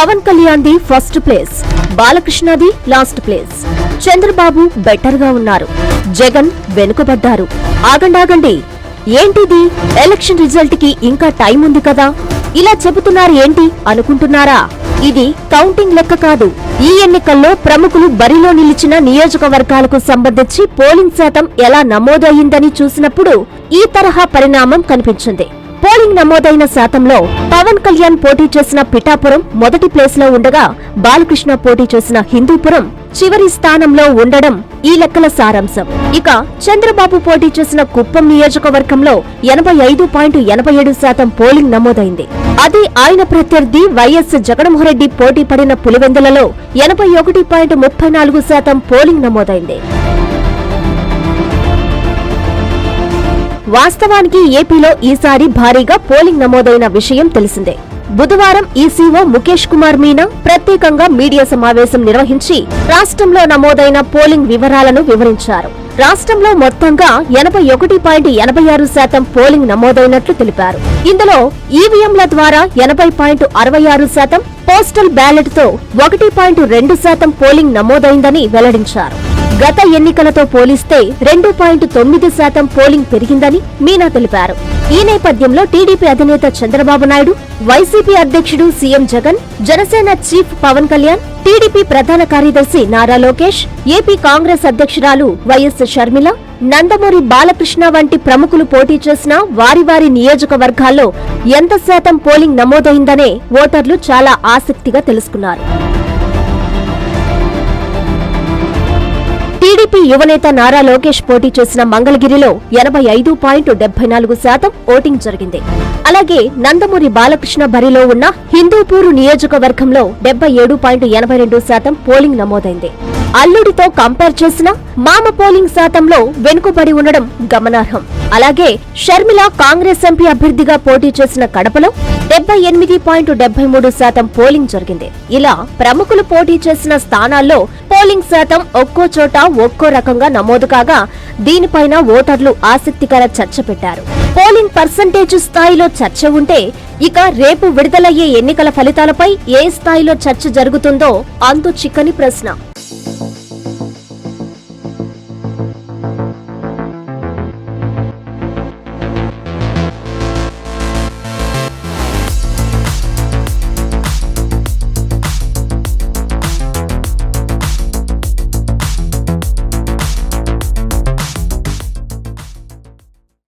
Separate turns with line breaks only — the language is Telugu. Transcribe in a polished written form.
పవన్ కళ్యాణ్ ది ఫస్ట్ ప్లేస్, బాలకృష్ణది లాస్ట్ ప్లేస్. చంద్రబాబు బెటర్ గా ఉన్నారు, జగన్ వెనుకబడ్డారు. ఆగండి, ఏంటిది? ఎలక్షన్ రిజల్ట్ కి ఇంకా టైం ఉంది కదా, ఇలా చెబుతున్నారు ఏంటి అనుకుంటున్నారా? ఇది కౌంటింగ్ లెక్క కాదు. ఈ ఎన్నికల్లో ప్రముఖులు బరిలో నిలిచిన నియోజకవర్గాలకు సంబంధించి పోలింగ్ శాతం ఎలా నమోదయ్యిందని చూసినప్పుడు ఈ తరహా పరిణామం కనిపించింది. పోలింగ్ నమోదైన శాతంలో పవన్ కళ్యాణ్ పోటీ చేసిన పిఠాపురం మొదటి ప్లేస్ లో ఉండగా, బాలకృష్ణ పోటీ చేసిన హిందూపురం చివరి స్థానంలో ఉండడం ఈ లెక్కల సారాంశం. ఇక చంద్రబాబు పోటీ చేసిన కుప్పం నియోజకవర్గంలో 85.87% పోలింగ్ నమోదైంది. అది ఆయన ప్రత్యర్థి వైఎస్ జగన్మోహన్రెడ్డి పోటీ పడిన పులివెందులలో 81.34% పోలింగ్ నమోదైంది. వాస్తవానికి ఏపీలో ఈసారి భారీగా పోలింగ్ నమోదైన విషయం తెలిసిందే. బుధవారం ఈసీఓ ముఖేష్ కుమార్ మీనా ప్రత్యేకంగా మీడియా సమావేశం నిర్వహించి రాష్ట్రంలో నమోదైన పోలింగ్ వివరాలను వివరించారు. రాష్ట్రంలో మొత్తంగా 81.86% పోలింగ్ నమోదైనట్లు తెలిపారు. ఇందులో ఈవీఎంల ద్వారా 80.66%, పోస్టల్ బ్యాలెట్ తో 1.2% పోలింగ్ నమోదైందని వెల్లడించారు. గత ఎన్నికలతో పోలిస్తే 2.9% పోలింగ్ పెరిగిందని మీనా తెలిపారు. ఈ నేపథ్యంలో టీడీపీ అధినేత చంద్రబాబు నాయుడు, వైసీపీ అధ్యక్షుడు CM Jagan, Janasena chief Pawan Kalyan, TDP ప్రధాన కార్యదర్శి నారా లోకేష్, ఏపీ కాంగ్రెస్ అధ్యక్షురాలు వైఎస్ షర్మిల, నందమూరి బాలకృష్ణ వంటి ప్రముఖులు పోటీ చేసిన వారి నియోజకవర్గాల్లో ఎంత శాతం పోలింగ్ నమోదైందనే ఓటర్లు చాలా ఆసక్తిగా తెలుసుకున్నారు. టీడీపీ యువనేత నారా లోకేష్ పోటీ చేసిన మంగళగిరిలో 85.74% ఓటింగ్ జరిగింది. అలాగే నందమూరి బాలకృష్ణ బరిలో ఉన్న హిందూపూరు నియోజకవర్గంలో 77.82% పోలింగ్ నమోదైంది. అల్లుడితో కంపేర్ చేసిన మామ పోలింగ్ శాతంలో వెనుకబడి ఉండడం గమనార్హం. అలాగే షర్మిల కాంగ్రెస్ ఎంపీ అభ్యర్థిగా పోటీ చేసిన కడపలో 78.73% పోలింగ్ జరిగింది. ఇలా ప్రముఖులు పోటీ చేసిన స్థానాల్లో పోలింగ్ శాతం ఒక్కో చోట ఒక్కో రకంగా నమోదు కాగా, దీనిపైన ఓటర్లు ఆసక్తికర చర్చ పెట్టారు. పోలింగ్ పర్సంటేజ్ స్థాయిలో చర్చ ఉంటే, ఇక రేపు విడుదలయ్యే ఎన్నికల ఫలితాలపై ఏ స్థాయిలో చర్చ జరుగుతుందో అంతు చిక్కని ప్రశ్న.